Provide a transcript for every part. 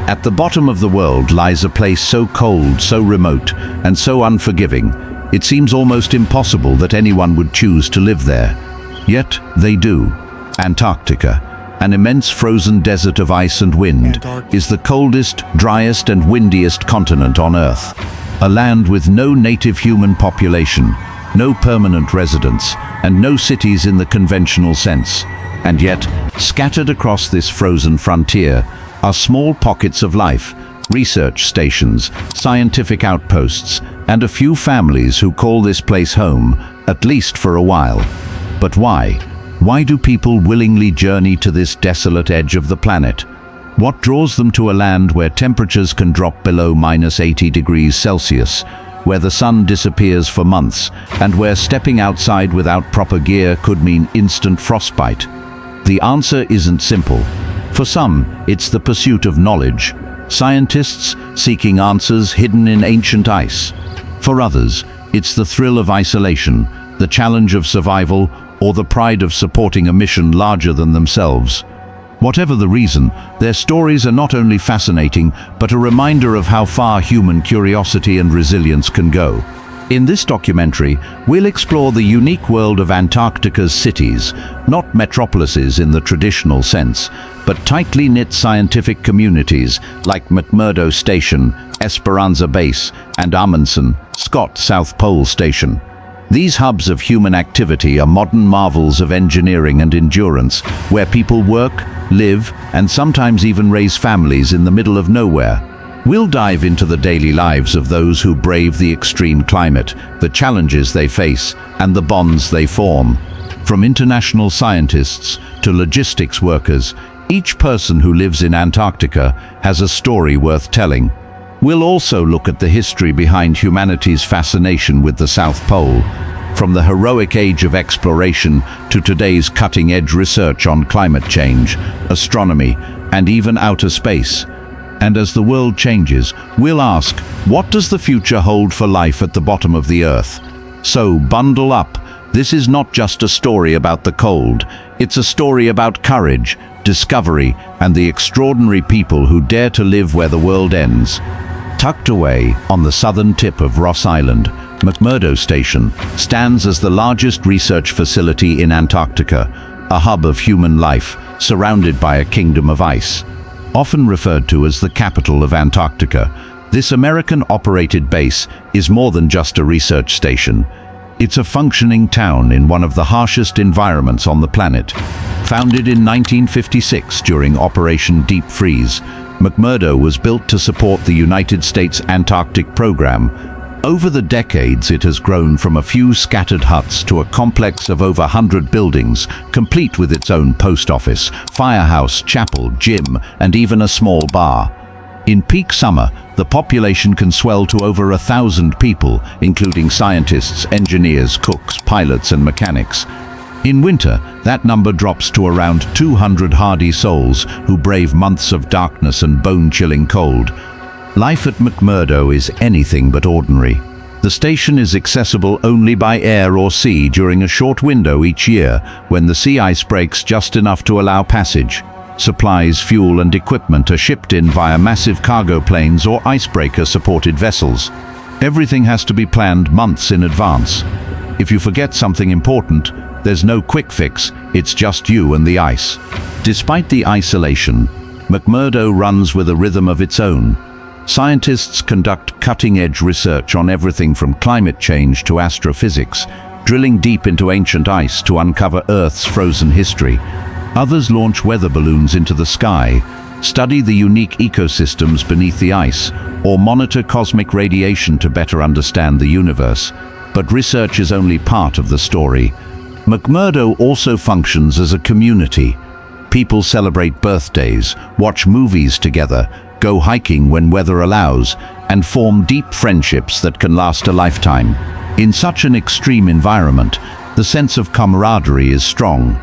At the bottom of the world lies a place so cold, so remote, and so unforgiving, it seems almost impossible that anyone would choose to live there. Yet they do. Antarctica, an immense frozen desert of ice and wind, is the coldest, driest, and windiest continent on Earth. A land with no native human population, no permanent residents, and no cities in the conventional sense. And yet, scattered across this frozen frontier are small pockets of life, research stations, scientific outposts, and a few families who call this place home, at least for a while. But why? Why do people willingly journey to this desolate edge of the planet? What draws them to a land where temperatures can drop below -80 degrees Celsius, where the sun disappears for months, and where stepping outside without proper gear could mean instant frostbite? The answer isn't simple. For some, it's the pursuit of knowledge, scientists seeking answers hidden in ancient ice. For others, it's the thrill of isolation, the challenge of survival, or the pride of supporting a mission larger than themselves. Whatever the reason, their stories are not only fascinating, but a reminder of how far human curiosity and resilience can go. In this documentary, we'll explore the unique world of Antarctica's cities, not metropolises in the traditional sense, but tightly knit scientific communities like McMurdo Station, Esperanza Base, and Amundsen, Scott South Pole Station. These hubs of human activity are modern marvels of engineering and endurance, where people work, live, and sometimes even raise families in the middle of nowhere. We'll dive into the daily lives of those who brave the extreme climate, the challenges they face, and the bonds they form. From international scientists to logistics workers, each person who lives in Antarctica has a story worth telling. We'll also look at the history behind humanity's fascination with the South Pole, from the heroic age of exploration to today's cutting-edge research on climate change, astronomy, and even outer space. And as the world changes, we'll ask, what does the future hold for life at the bottom of the Earth? So bundle up. This is not just a story about the cold. It's a story about courage, discovery, and the extraordinary people who dare to live where the world ends. Tucked away on the southern tip of Ross Island, McMurdo Station stands as the largest research facility in Antarctica, a hub of human life surrounded by a kingdom of ice. Often referred to as the capital of Antarctica, this American-operated base is more than just a research station. It's a functioning town in one of the harshest environments on the planet. Founded in 1956 during Operation Deep Freeze, McMurdo was built to support the United States Antarctic program. Over the decades, it has grown from a few scattered huts to a complex of over 100 buildings, complete with its own post office, firehouse, chapel, gym, and even a small bar. In peak summer, the population can swell to over 1,000 people, including scientists, engineers, cooks, pilots, and mechanics. In winter, that number drops to around 200 hardy souls who brave months of darkness and bone-chilling cold. Life at McMurdo is anything but ordinary. The station is accessible only by air or sea during a short window each year, when the sea ice breaks just enough to allow passage. Supplies, fuel, and equipment are shipped in via massive cargo planes or icebreaker-supported vessels. Everything has to be planned months in advance. If you forget something important, there's no quick fix, it's just you and the ice. Despite the isolation, McMurdo runs with a rhythm of its own. Scientists conduct cutting-edge research on everything from climate change to astrophysics, drilling deep into ancient ice to uncover Earth's frozen history. Others launch weather balloons into the sky, study the unique ecosystems beneath the ice, or monitor cosmic radiation to better understand the universe. But research is only part of the story. McMurdo also functions as a community. People celebrate birthdays, watch movies together, go hiking when weather allows, and form deep friendships that can last a lifetime. In such an extreme environment, the sense of camaraderie is strong.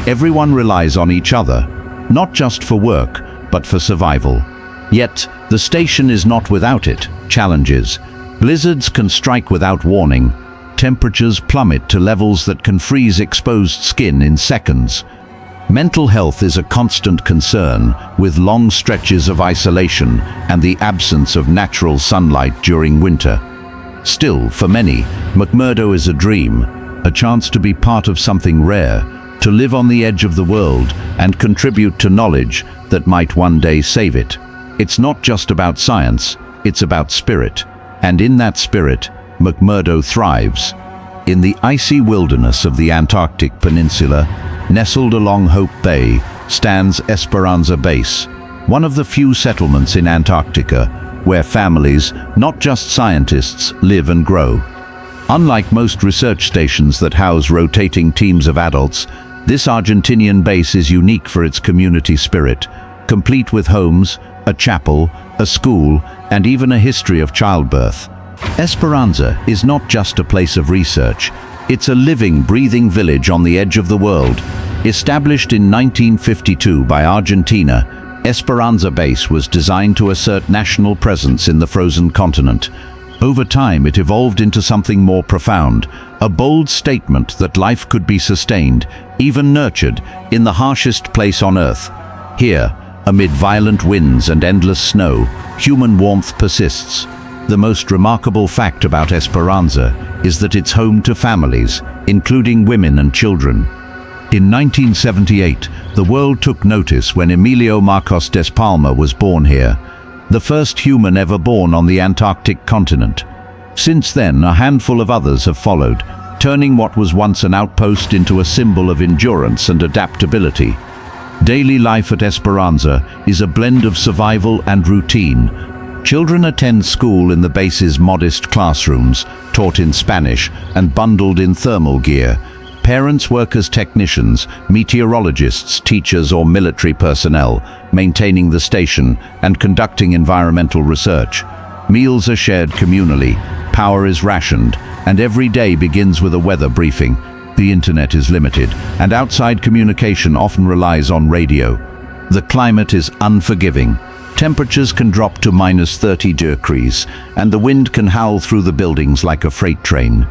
Everyone relies on each other, not just for work, but for survival. Yet, the station is not without it. Challenges. Blizzards can strike without warning. Temperatures plummet to levels that can freeze exposed skin in seconds. Mental health is a constant concern, with long stretches of isolation and the absence of natural sunlight during winter. Still, for many, McMurdo is a dream, a chance to be part of something rare, to live on the edge of the world and contribute to knowledge that might one day save it. It's not just about science, it's about spirit. And in that spirit, McMurdo thrives. In the icy wilderness of the Antarctic Peninsula, nestled along Hope Bay, stands Esperanza Base, one of the few settlements in Antarctica where families, not just scientists, live and grow. Unlike most research stations that house rotating teams of adults, this Argentinian base is unique for its community spirit, complete with homes, a chapel, a school, and even a history of childbirth. Esperanza is not just a place of research, it's a living, breathing village on the edge of the world. Established in 1952 by Argentina, Esperanza Base was designed to assert national presence in the frozen continent. Over time, it evolved into something more profound, a bold statement that life could be sustained, even nurtured, in the harshest place on Earth. Here, amid violent winds and endless snow, human warmth persists. The most remarkable fact about Esperanza is that it's home to families, including women and children. In 1978, the world took notice when Emilio Marcos des Palma was born here, the first human ever born on the Antarctic continent. Since then, a handful of others have followed, turning what was once an outpost into a symbol of endurance and adaptability. Daily life at Esperanza is a blend of survival and routine. Children attend school in the base's modest classrooms, taught in Spanish and bundled in thermal gear. Parents work as technicians, meteorologists, teachers, or military personnel, maintaining the station and conducting environmental research. Meals are shared communally, power is rationed, and every day begins with a weather briefing. The internet is limited, and outside communication often relies on radio. The climate is unforgiving. Temperatures can drop to -30°C, and the wind can howl through the buildings like a freight train.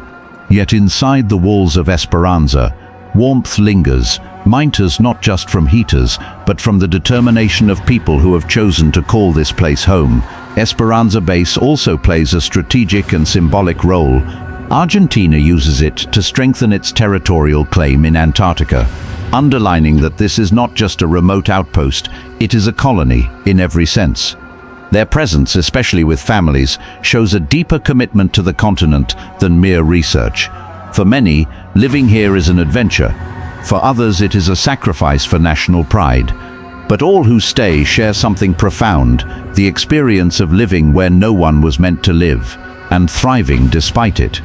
Yet inside the walls of Esperanza, warmth lingers, minters not just from heaters, but from the determination of people who have chosen to call this place home. Esperanza Base also plays a strategic and symbolic role. Argentina uses it to strengthen its territorial claim in Antarctica, underlining that this is not just a remote outpost, it is a colony in every sense. Their presence, especially with families, shows a deeper commitment to the continent than mere research. For many, living here is an adventure. For others, it is a sacrifice for national pride. But all who stay share something profound, the experience of living where no one was meant to live, and thriving despite it.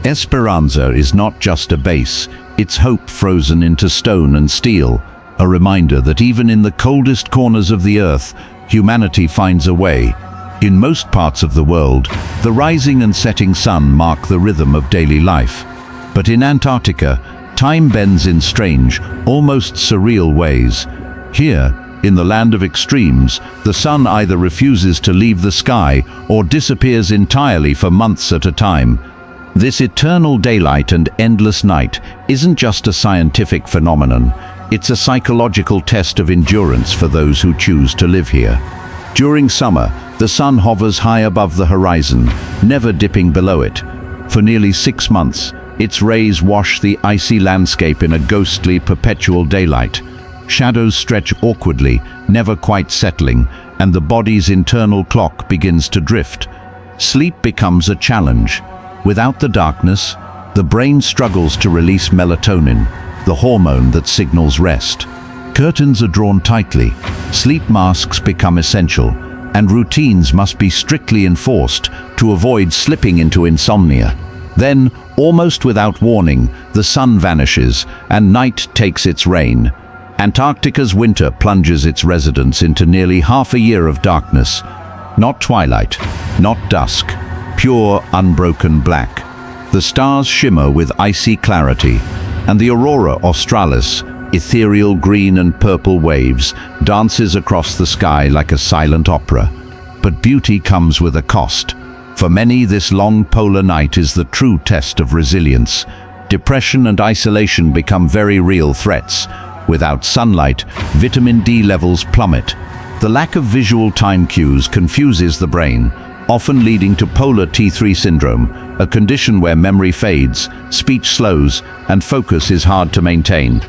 Esperanza is not just a base, it's hope frozen into stone and steel, a reminder that even in the coldest corners of the earth, humanity finds a way. In most parts of the world, the rising and setting sun mark the rhythm of daily life. But in Antarctica, time bends in strange, almost surreal ways. Here, in the land of extremes, the sun either refuses to leave the sky or disappears entirely for months at a time. This eternal daylight and endless night isn't just a scientific phenomenon, it's a psychological test of endurance for those who choose to live here. During summer, the sun hovers high above the horizon, never dipping below it. For nearly 6 months, its rays wash the icy landscape in a ghostly, perpetual daylight. Shadows stretch awkwardly, never quite settling, and the body's internal clock begins to drift. Sleep becomes a challenge. Without the darkness, the brain struggles to release melatonin, the hormone that signals rest. Curtains are drawn tightly, sleep masks become essential, and routines must be strictly enforced to avoid slipping into insomnia. Then, almost without warning, the sun vanishes and night takes its reign. Antarctica's winter plunges its residents into nearly half a year of darkness. Not twilight, not dusk, pure, unbroken black. The stars shimmer with icy clarity, and the aurora australis, ethereal green and purple waves, dances across the sky like a silent opera. But beauty comes with a cost. For many, this long polar night is the true test of resilience. Depression and isolation become very real threats. Without sunlight, vitamin D levels plummet. The lack of visual time cues confuses the brain, often leading to polar T3 syndrome, a condition where memory fades, speech slows, and focus is hard to maintain.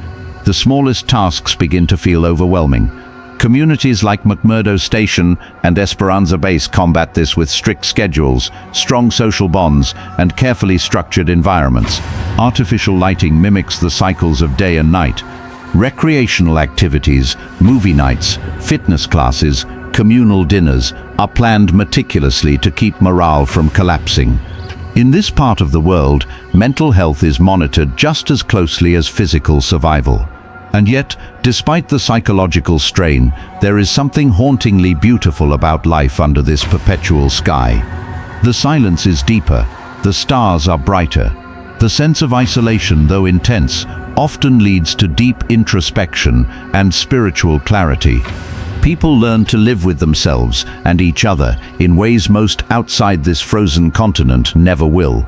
The smallest tasks begin to feel overwhelming. Communities like McMurdo Station and Esperanza Base combat this with strict schedules, strong social bonds, and carefully structured environments. Artificial lighting mimics the cycles of day and night. Recreational activities, movie nights, fitness classes, communal dinners are planned meticulously to keep morale from collapsing. In this part of the world, mental health is monitored just as closely as physical survival. And yet, despite the psychological strain, there is something hauntingly beautiful about life under this perpetual sky. The silence is deeper, the stars are brighter. The sense of isolation, though intense, often leads to deep introspection and spiritual clarity. People learn to live with themselves and each other in ways most outside this frozen continent never will.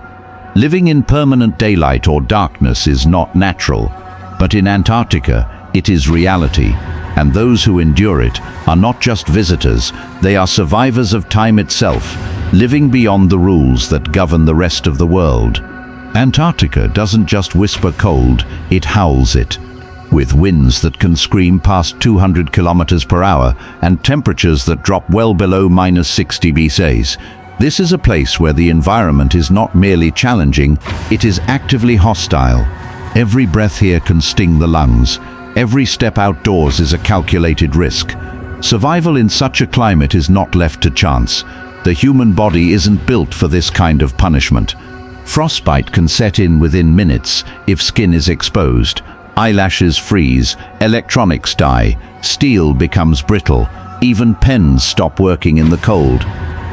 Living in permanent daylight or darkness is not natural, but in Antarctica, it is reality, and those who endure it are not just visitors, they are survivors of time itself, living beyond the rules that govern the rest of the world. Antarctica doesn't just whisper cold, it howls it. With winds that can scream past 200 kilometers per hour and temperatures that drop well below -60 degrees, this is a place where the environment is not merely challenging, it is actively hostile. Every breath here can sting the lungs. Every step outdoors is a calculated risk. Survival in such a climate is not left to chance. The human body isn't built for this kind of punishment. Frostbite can set in within minutes if skin is exposed. Eyelashes freeze, electronics die, steel becomes brittle, even pens stop working in the cold.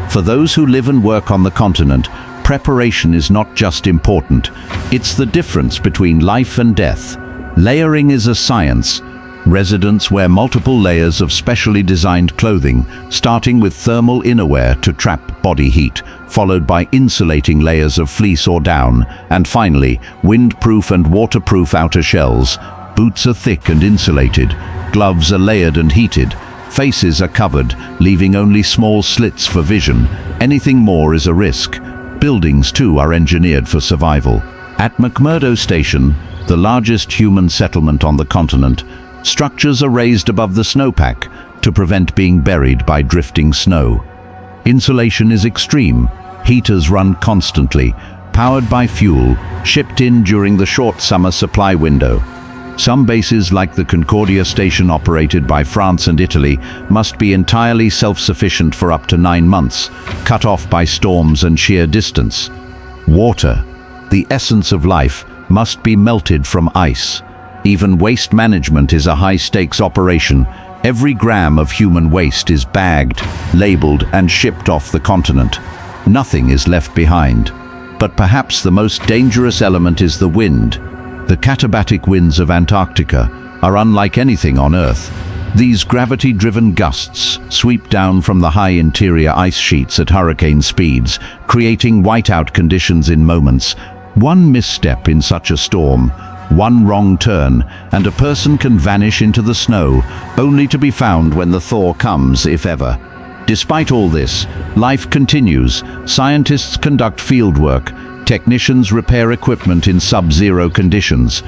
For those who live and work on the continent, preparation is not just important, it's the difference between life and death. Layering is a science. Residents wear multiple layers of specially designed clothing, starting with thermal innerwear to trap body heat, followed by insulating layers of fleece or down, and finally, windproof and waterproof outer shells. Boots are thick and insulated, gloves are layered and heated, faces are covered, leaving only small slits for vision. Anything more is a risk. Buildings, too, are engineered for survival. At McMurdo Station, the largest human settlement on the continent, structures are raised above the snowpack to prevent being buried by drifting snow. Insulation is extreme. Heaters run constantly, powered by fuel, shipped in during the short summer supply window. Some bases, like the Concordia station operated by France and Italy, must be entirely self-sufficient for up to 9 months, cut off by storms and sheer distance. Water, the essence of life, must be melted from ice. Even waste management is a high-stakes operation. Every gram of human waste is bagged, labeled, and shipped off the continent. Nothing is left behind. But perhaps the most dangerous element is the wind. The katabatic winds of Antarctica are unlike anything on Earth. These gravity-driven gusts sweep down from the high interior ice sheets at hurricane speeds, creating whiteout conditions in moments. One misstep in such a storm, one wrong turn, and a person can vanish into the snow, only to be found when the thaw comes, if ever. Despite all this, life continues. Scientists conduct fieldwork, technicians repair equipment in sub-zero conditions.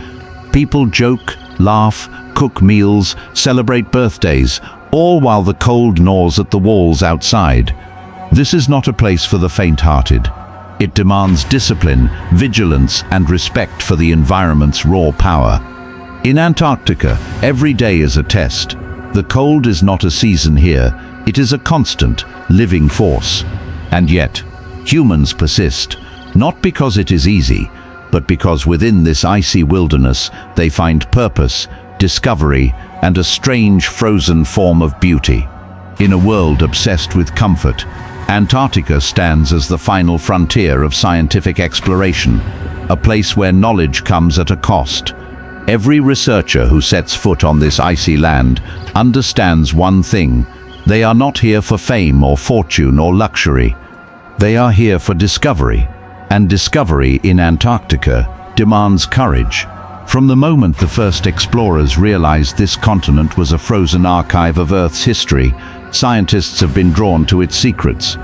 People joke, laugh, cook meals, celebrate birthdays, all while the cold gnaws at the walls outside. This is not a place for the faint-hearted. It demands discipline, vigilance, and respect for the environment's raw power. In Antarctica, every day is a test. The cold is not a season here, it is a constant, living force. And yet, humans persist, not because it is easy, but because within this icy wilderness they find purpose, discovery, and a strange frozen form of beauty. In a world obsessed with comfort, Antarctica stands as the final frontier of scientific exploration, a place where knowledge comes at a cost. Every researcher who sets foot on this icy land understands one thing: they are not here for fame or fortune or luxury. They are here for discovery, and discovery in Antarctica demands courage. From the moment the first explorers realized this continent was a frozen archive of Earth's history, scientists have been drawn to its secrets.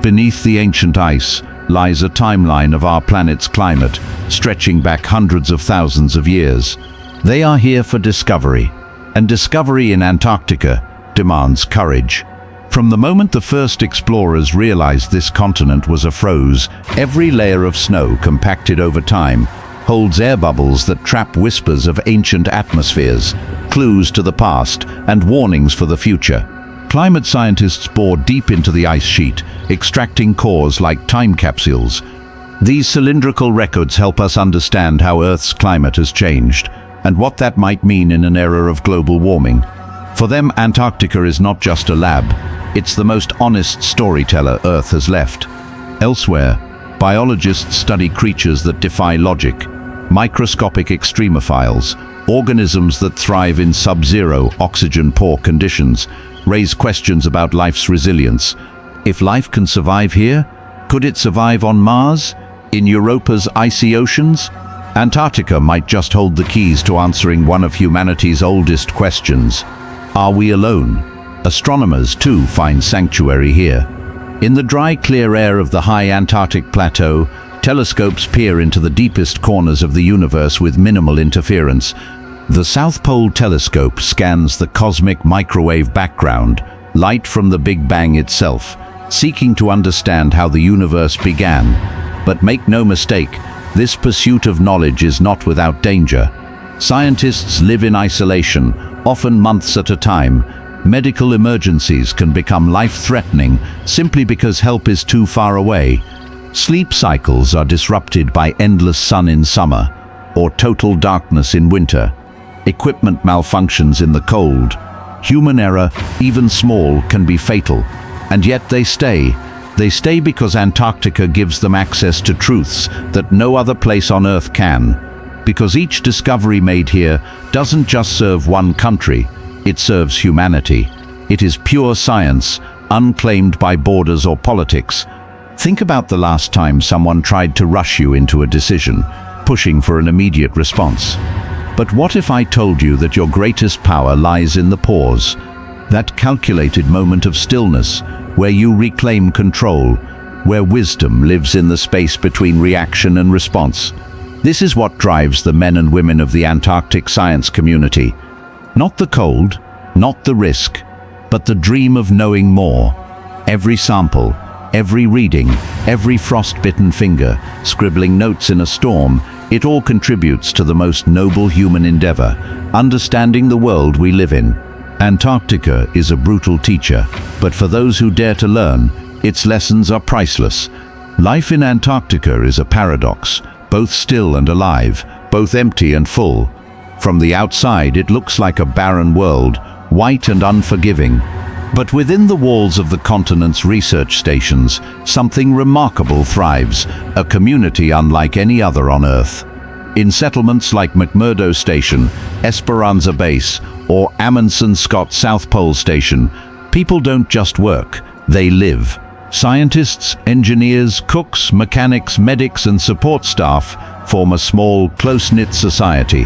Beneath the ancient ice lies a timeline of our planet's climate, stretching back hundreds of thousands of years. They are here for discovery, and discovery in Antarctica demands courage. From the moment the first explorers realized this continent was a froze, every layer of snow compacted over time holds air bubbles that trap whispers of ancient atmospheres, clues to the past, and warnings for the future. Climate scientists bore deep into the ice sheet, extracting cores like time capsules. These cylindrical records help us understand how Earth's climate has changed, and what that might mean in an era of global warming. For them, Antarctica is not just a lab, it's the most honest storyteller Earth has left. Elsewhere, biologists study creatures that defy logic, microscopic extremophiles, organisms that thrive in sub-zero, oxygen-poor conditions, raise questions about life's resilience. If life can survive here, could it survive on Mars? In Europa's icy oceans? Antarctica might just hold the keys to answering one of humanity's oldest questions. Are we alone? Astronomers, too, find sanctuary here. In the dry, clear air of the high Antarctic plateau, telescopes peer into the deepest corners of the universe with minimal interference. The South Pole Telescope scans the cosmic microwave background, light from the Big Bang itself, seeking to understand how the universe began. But make no mistake, this pursuit of knowledge is not without danger. Scientists live in isolation, often months at a time. Medical emergencies can become life-threatening simply because help is too far away. Sleep cycles are disrupted by endless sun in summer, or total darkness in winter. Equipment malfunctions in the cold. Human error, even small, can be fatal. And yet they stay. They stay because Antarctica gives them access to truths that no other place on Earth can. Because each discovery made here doesn't just serve one country, it serves humanity. It is pure science, unclaimed by borders or politics. Think about the last time someone tried to rush you into a decision, pushing for an immediate response. But what if I told you that your greatest power lies in the pause, that calculated moment of stillness, where you reclaim control, where wisdom lives in the space between reaction and response? This is what drives the men and women of the Antarctic science community. Not the cold, not the risk, but the dream of knowing more. Every sample, every reading, every frost-bitten finger, scribbling notes in a storm, it all contributes to the most noble human endeavor, understanding the world we live in. Antarctica is a brutal teacher, but for those who dare to learn, its lessons are priceless. Life in Antarctica is a paradox, both still and alive, both empty and full. From the outside, it looks like a barren world, white and unforgiving. But within the walls of the continent's research stations, something remarkable thrives, a community unlike any other on Earth. In settlements like McMurdo Station, Esperanza Base, or Amundsen Scott South Pole Station, people don't just work, they live. Scientists, engineers, cooks, mechanics, medics, and support staff form a small, close-knit society.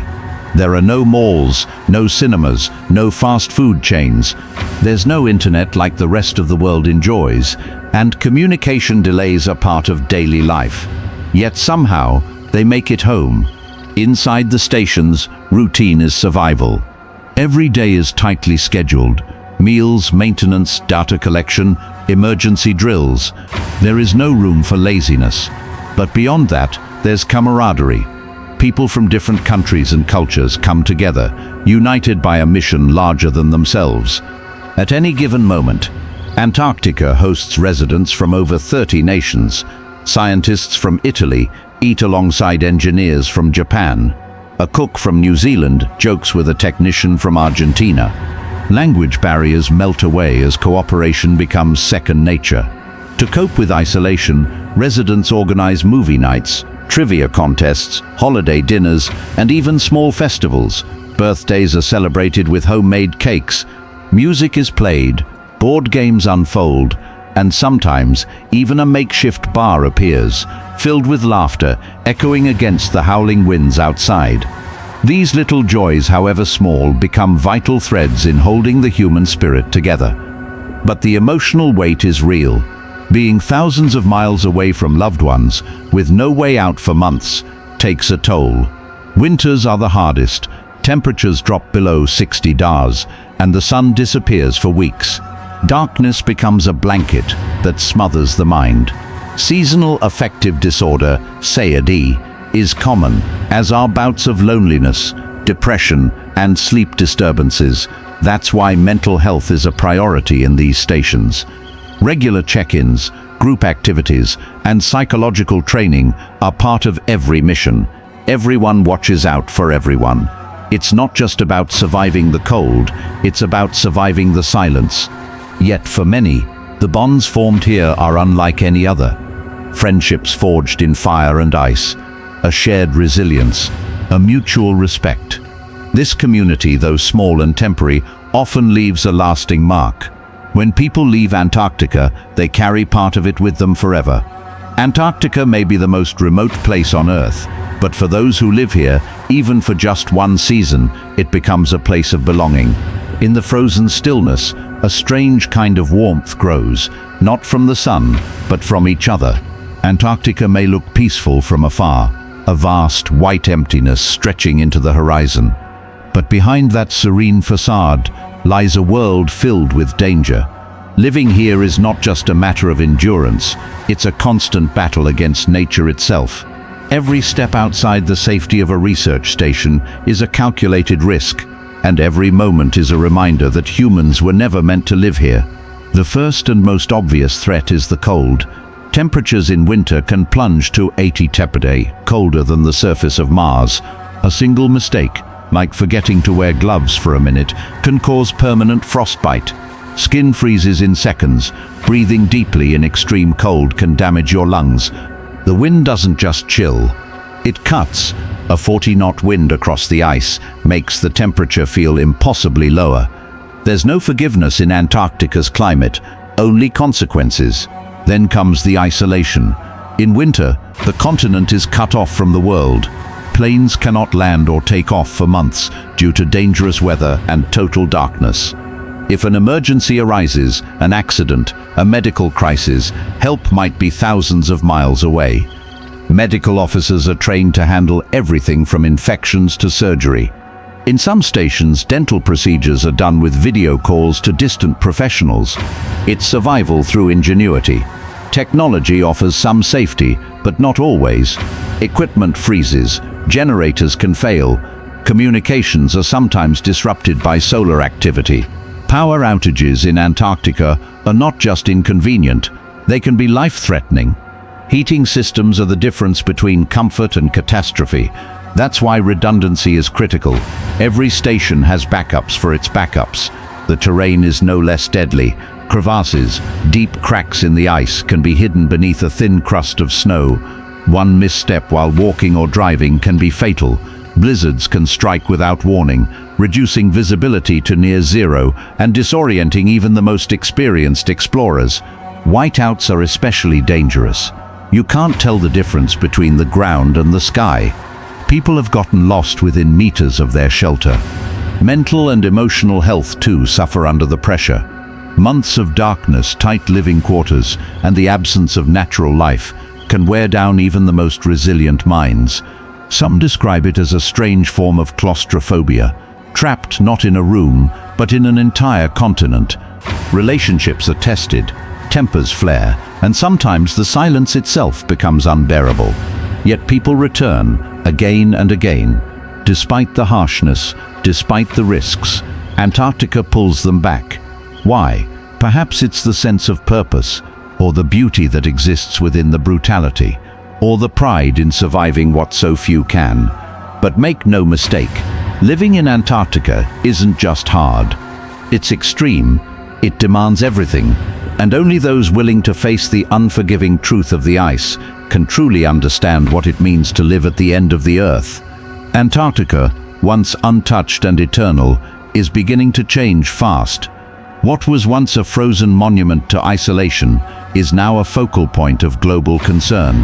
There are no malls, no cinemas, no fast food chains. There's no internet like the rest of the world enjoys, and communication delays are part of daily life. Yet somehow, they make it home. Inside the stations, routine is survival. Every day is tightly scheduled. Meals, maintenance, data collection, emergency drills. There is no room for laziness. But beyond that, there's camaraderie. People from different countries and cultures come together, united by a mission larger than themselves. At any given moment, Antarctica hosts residents from over 30 nations. Scientists from Italy eat alongside engineers from Japan. A cook from New Zealand jokes with a technician from Argentina. Language barriers melt away as cooperation becomes second nature. To cope with isolation, residents organize movie nights, trivia contests, holiday dinners, and even small festivals. Birthdays are celebrated with homemade cakes. Music is played, board games unfold, and sometimes even a makeshift bar appears, filled with laughter, echoing against the howling winds outside. These little joys, however small, become vital threads in holding the human spirit together. But the emotional weight is real. Being thousands of miles away from loved ones, with no way out for months, takes a toll. Winters are the hardest. Temperatures drop below 60 degrees, and the sun disappears for weeks. Darkness becomes a blanket that smothers the mind. Seasonal affective disorder, SAD, is common, as are bouts of loneliness, depression, and sleep disturbances. That's why mental health is a priority in these stations. Regular check-ins, group activities, and psychological training are part of every mission. Everyone watches out for everyone. It's not just about surviving the cold, it's about surviving the silence. Yet for many, the bonds formed here are unlike any other. Friendships forged in fire and ice, a shared resilience, a mutual respect. This community, though small and temporary, often leaves a lasting mark. When people leave Antarctica, they carry part of it with them forever. Antarctica may be the most remote place on Earth, but for those who live here, even for just one season, it becomes a place of belonging. In the frozen stillness, a strange kind of warmth grows, not from the sun, but from each other. Antarctica may look peaceful from afar, a vast white emptiness stretching into the horizon. But behind that serene facade lies a world filled with danger. Living here is not just a matter of endurance, it's a constant battle against nature itself. Every step outside the safety of a research station is a calculated risk, and every moment is a reminder that humans were never meant to live here. The first and most obvious threat is the cold. Temperatures in winter can plunge to 80 degrees, colder than the surface of Mars. A single mistake, like forgetting to wear gloves for a minute, can cause permanent frostbite. Skin freezes in seconds. Breathing deeply in extreme cold can damage your lungs. The wind doesn't just chill, it cuts. A 40-knot wind across the ice makes the temperature feel impossibly lower. There's no forgiveness in Antarctica's climate, only consequences. Then comes the isolation. In winter, the continent is cut off from the world. Planes cannot land or take off for months due to dangerous weather and total darkness. If an emergency arises, an accident, a medical crisis, help might be thousands of miles away. Medical officers are trained to handle everything from infections to surgery. In some stations, dental procedures are done with video calls to distant professionals. It's survival through ingenuity. Technology offers some safety, but not always. Equipment freezes, generators can fail, communications are sometimes disrupted by solar activity. Power outages in Antarctica are not just inconvenient, they can be life-threatening. Heating systems are the difference between comfort and catastrophe. That's why redundancy is critical. Every station has backups for its backups. The terrain is no less deadly. Crevasses, deep cracks in the ice can be hidden beneath a thin crust of snow. One misstep while walking or driving can be fatal. Blizzards can strike without warning, reducing visibility to near zero and disorienting even the most experienced explorers. Whiteouts are especially dangerous. You can't tell the difference between the ground and the sky. People have gotten lost within meters of their shelter. Mental and emotional health too suffer under the pressure. Months of darkness, tight living quarters, and the absence of natural life can wear down even the most resilient minds. Some describe it as a strange form of claustrophobia, trapped not in a room, but in an entire continent. Relationships are tested, tempers flare, and sometimes the silence itself becomes unbearable. Yet people return, again and again. Despite the harshness, despite the risks, Antarctica pulls them back. Why? Perhaps it's the sense of purpose, or the beauty that exists within the brutality, or the pride in surviving what so few can. But make no mistake, living in Antarctica isn't just hard. It's extreme, it demands everything, and only those willing to face the unforgiving truth of the ice can truly understand what it means to live at the end of the Earth. Antarctica, once untouched and eternal, is beginning to change fast. What was once a frozen monument to isolation is now a focal point of global concern.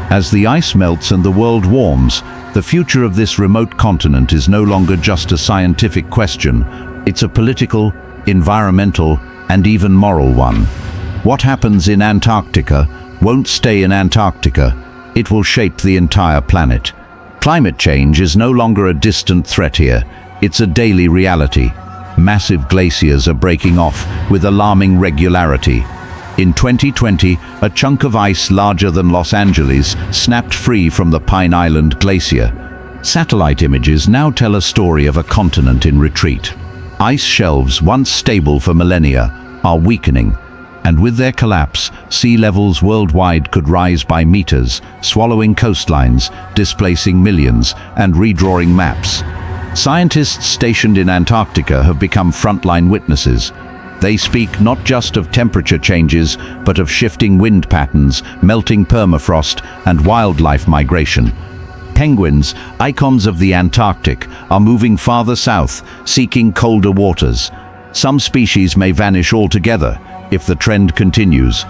As the ice melts and the world warms, the future of this remote continent is no longer just a scientific question, it's a political, environmental, and even moral one. What happens in Antarctica won't stay in Antarctica, it will shape the entire planet. Climate change is no longer a distant threat here, it's a daily reality. Massive glaciers are breaking off with alarming regularity. In 2020, a chunk of ice larger than Los Angeles snapped free from the Pine Island Glacier. Satellite images now tell a story of a continent in retreat. Ice shelves, once stable for millennia, are weakening, and with their collapse, sea levels worldwide could rise by meters, swallowing coastlines, displacing millions, and redrawing maps. Scientists stationed in Antarctica have become frontline witnesses. They speak not just of temperature changes, but of shifting wind patterns, melting permafrost, and wildlife migration. Penguins, icons of the Antarctic, are moving farther south, seeking colder waters. Some species may vanish altogether if the trend continues.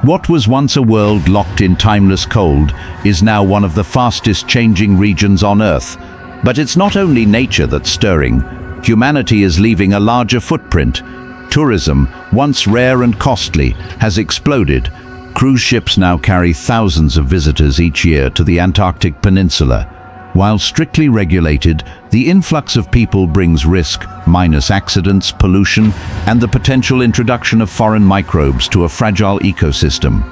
What was once a world locked in timeless cold is now one of the fastest changing regions on Earth. But it's not only nature that's stirring. Humanity is leaving a larger footprint. Tourism, once rare and costly, has exploded. Cruise ships now carry thousands of visitors each year to the Antarctic Peninsula. While strictly regulated, the influx of people brings risk, minus accidents, pollution, and the potential introduction of foreign microbes to a fragile ecosystem.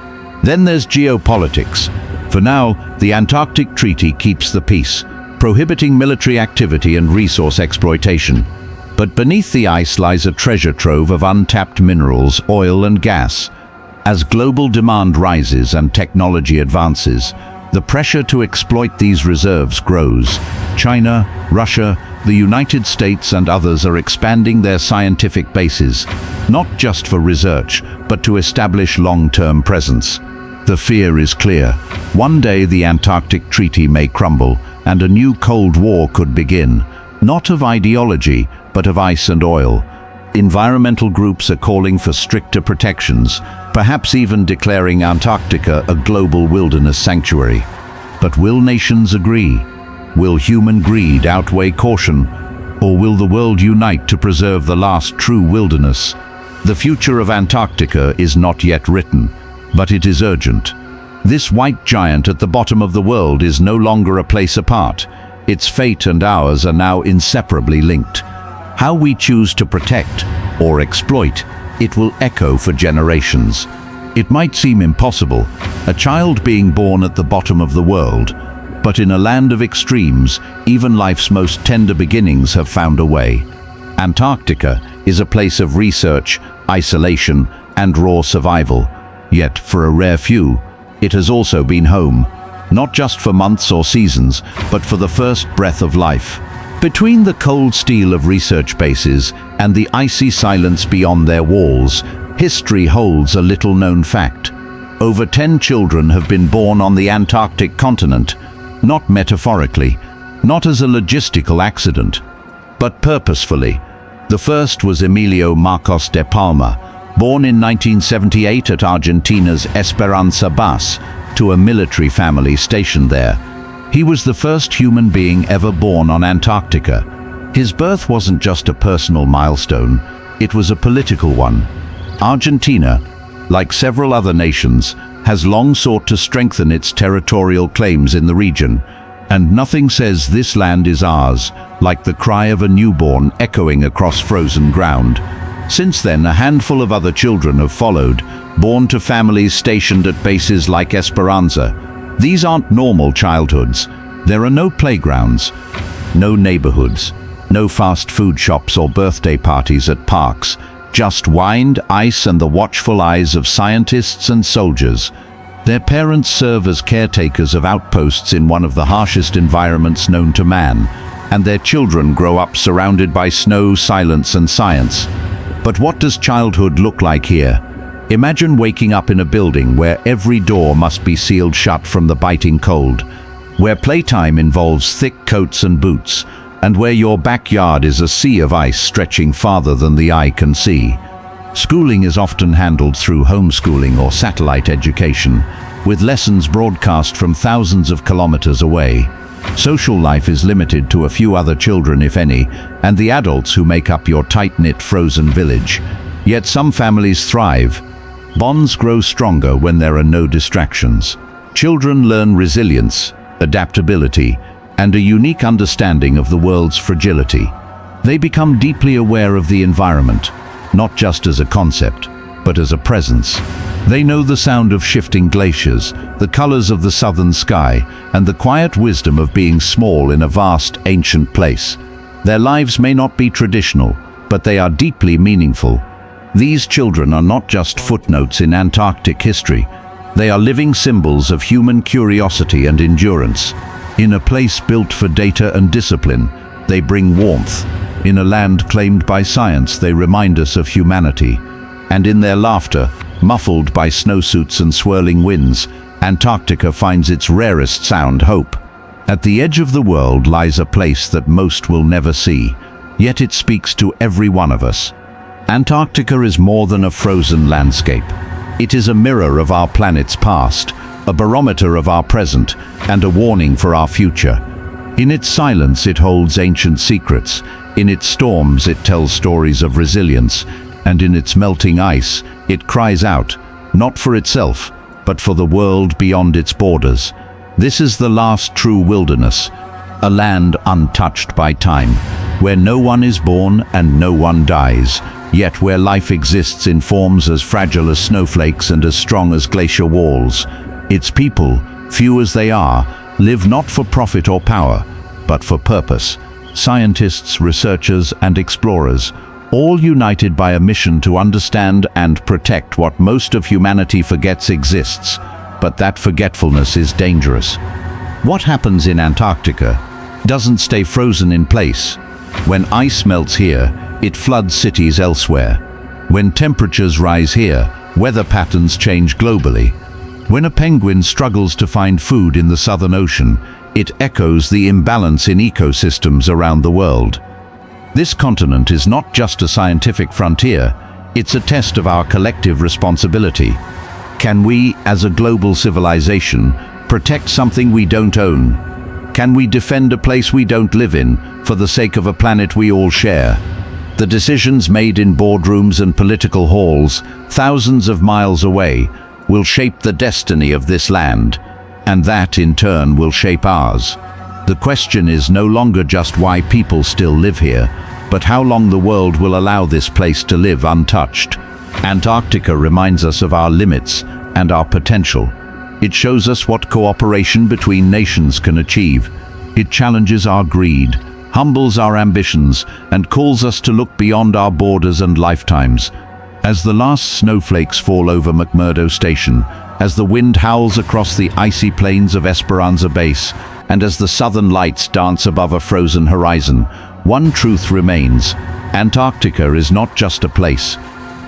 Then there's geopolitics. For now, the Antarctic Treaty keeps the peace, prohibiting military activity and resource exploitation. But beneath the ice lies a treasure trove of untapped minerals, oil and gas. As global demand rises and technology advances, the pressure to exploit these reserves grows. China, Russia, the United States and others are expanding their scientific bases, not just for research, but to establish long-term presence. The fear is clear. One day the Antarctic Treaty may crumble, and a new Cold War could begin, not of ideology, but of ice and oil. Environmental groups are calling for stricter protections, perhaps even declaring Antarctica a global wilderness sanctuary. But will nations agree? Will human greed outweigh caution? Or will the world unite to preserve the last true wilderness? The future of Antarctica is not yet written, but it is urgent. This white giant at the bottom of the world is no longer a place apart. Its fate and ours are now inseparably linked. How we choose to protect or exploit, it will echo for generations. It might seem impossible, a child being born at the bottom of the world, but in a land of extremes, even life's most tender beginnings have found a way. Antarctica is a place of research, isolation, and raw survival. Yet, for a rare few, it has also been home, not just for months or seasons, but for the first breath of life. Between the cold steel of research bases and the icy silence beyond their walls, history holds a little-known fact. Over 10 children have been born on the Antarctic continent, not metaphorically, not as a logistical accident, but purposefully. The first was Emilio Marcos de Palma, born in 1978 at Argentina's Esperanza base to a military family stationed there. He was the first human being ever born on Antarctica. His birth wasn't just a personal milestone, it was a political one. Argentina, like several other nations, has long sought to strengthen its territorial claims in the region, and nothing says this land is ours like the cry of a newborn echoing across frozen ground. Since then, a handful of other children have followed, born to families stationed at bases like Esperanza. These aren't normal childhoods. There are no playgrounds, no neighborhoods, no fast food shops or birthday parties at parks, just wind, ice, and the watchful eyes of scientists and soldiers. Their parents serve as caretakers of outposts in one of the harshest environments known to man, and their children grow up surrounded by snow, silence, and science. But what does childhood look like here? Imagine waking up in a building where every door must be sealed shut from the biting cold, where playtime involves thick coats and boots, and where your backyard is a sea of ice stretching farther than the eye can see. Schooling is often handled through homeschooling or satellite education, with lessons broadcast from thousands of kilometers away. Social life is limited to a few other children, if any, and the adults who make up your tight-knit frozen village. Yet some families thrive. Bonds grow stronger when there are no distractions. Children learn resilience, adaptability, and a unique understanding of the world's fragility. They become deeply aware of the environment, not just as a concept, but as a presence. They know the sound of shifting glaciers, the colors of the southern sky, and the quiet wisdom of being small in a vast, ancient place. Their lives may not be traditional, but they are deeply meaningful. These children are not just footnotes in Antarctic history. They are living symbols of human curiosity and endurance. In a place built for data and discipline, they bring warmth. In a land claimed by science, they remind us of humanity. And in their laughter, muffled by snowsuits and swirling winds, Antarctica finds its rarest sound, hope. At the edge of the world lies a place that most will never see, yet it speaks to every one of us. Antarctica is more than a frozen landscape. It is a mirror of our planet's past, a barometer of our present, and a warning for our future. In its silence, it holds ancient secrets. In its storms, it tells stories of resilience. And in its melting ice, it cries out, not for itself, but for the world beyond its borders. This is the last true wilderness, a land untouched by time, where no one is born and no one dies, yet where life exists in forms as fragile as snowflakes and as strong as glacier walls. Its people, few as they are, live not for profit or power, but for purpose. Scientists, researchers, and explorers, all united by a mission to understand and protect what most of humanity forgets exists, but that forgetfulness is dangerous. What happens in Antarctica doesn't stay frozen in place. When ice melts here, it floods cities elsewhere. When temperatures rise here, weather patterns change globally. When a penguin struggles to find food in the Southern Ocean, it echoes the imbalance in ecosystems around the world. This continent is not just a scientific frontier, it's a test of our collective responsibility. Can we, as a global civilization, protect something we don't own? Can we defend a place we don't live in for the sake of a planet we all share? The decisions made in boardrooms and political halls, thousands of miles away, will shape the destiny of this land, and that in turn will shape ours. The question is no longer just why people still live here, but how long the world will allow this place to live untouched. Antarctica reminds us of our limits and our potential. It shows us what cooperation between nations can achieve. It challenges our greed, humbles our ambitions, and calls us to look beyond our borders and lifetimes. As the last snowflakes fall over McMurdo Station, as the wind howls across the icy plains of Esperanza Base, and as the southern lights dance above a frozen horizon, one truth remains: Antarctica is not just a place,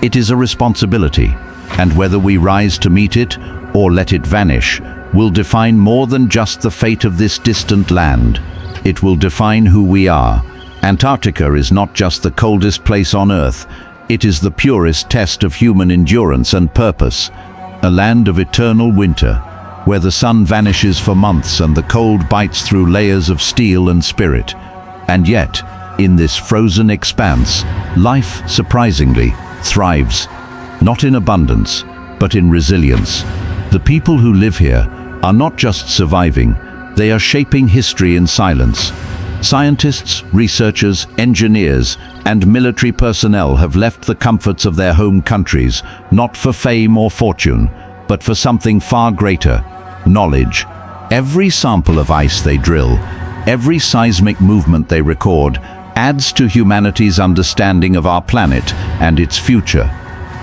it is a responsibility, and whether we rise to meet it or let it vanish will define more than just the fate of this distant land. It will define who we are. Antarctica is not just the coldest place on Earth, it is the purest test of human endurance and purpose, a land of eternal winter, where the sun vanishes for months and the cold bites through layers of steel and spirit. And yet, in this frozen expanse, life, surprisingly, thrives, not in abundance, but in resilience. The people who live here are not just surviving, they are shaping history in silence. Scientists, researchers, engineers, and military personnel have left the comforts of their home countries, not for fame or fortune, but for something far greater: knowledge. Every sample of ice they drill, every seismic movement they record, adds to humanity's understanding of our planet and its future.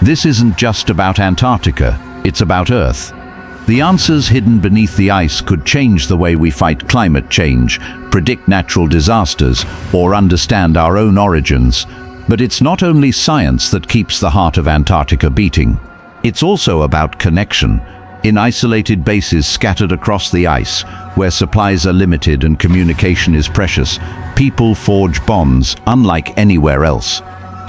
This isn't just about Antarctica, it's about Earth. The answers hidden beneath the ice could change the way we fight climate change, predict natural disasters, or understand our own origins. But it's not only science that keeps the heart of Antarctica beating. It's also about connection. In isolated bases scattered across the ice, where supplies are limited and communication is precious, people forge bonds unlike anywhere else.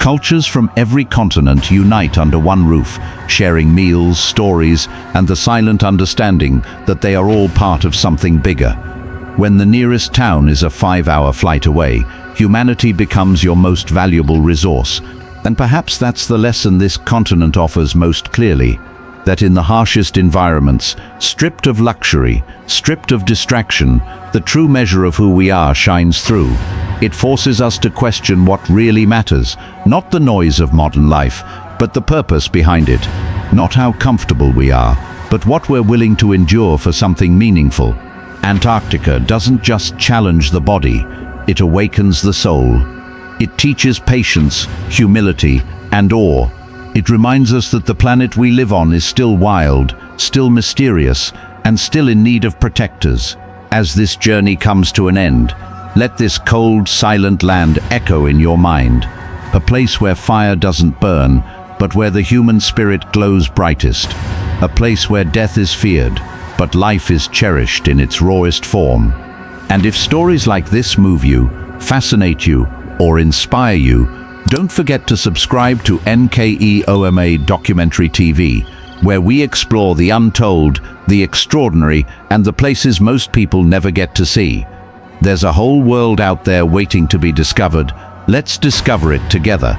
Cultures from every continent unite under one roof, sharing meals, stories, and the silent understanding that they are all part of something bigger. When the nearest town is a 5-hour flight away, humanity becomes your most valuable resource. And perhaps that's the lesson this continent offers most clearly, that in the harshest environments, stripped of luxury, stripped of distraction, the true measure of who we are shines through. It forces us to question what really matters, not the noise of modern life, but the purpose behind it. Not how comfortable we are, but what we're willing to endure for something meaningful. Antarctica doesn't just challenge the body, it awakens the soul. It teaches patience, humility, and awe. It reminds us that the planet we live on is still wild, still mysterious, and still in need of protectors. As this journey comes to an end, let this cold, silent land echo in your mind. A place where fire doesn't burn, but where the human spirit glows brightest. A place where death is feared, but life is cherished in its rawest form. And if stories like this move you, fascinate you, or inspire you, don't forget to subscribe to NKEOMA Documentary TV, where we explore the untold, the extraordinary, and the places most people never get to see. There's a whole world out there waiting to be discovered. Let's discover it together.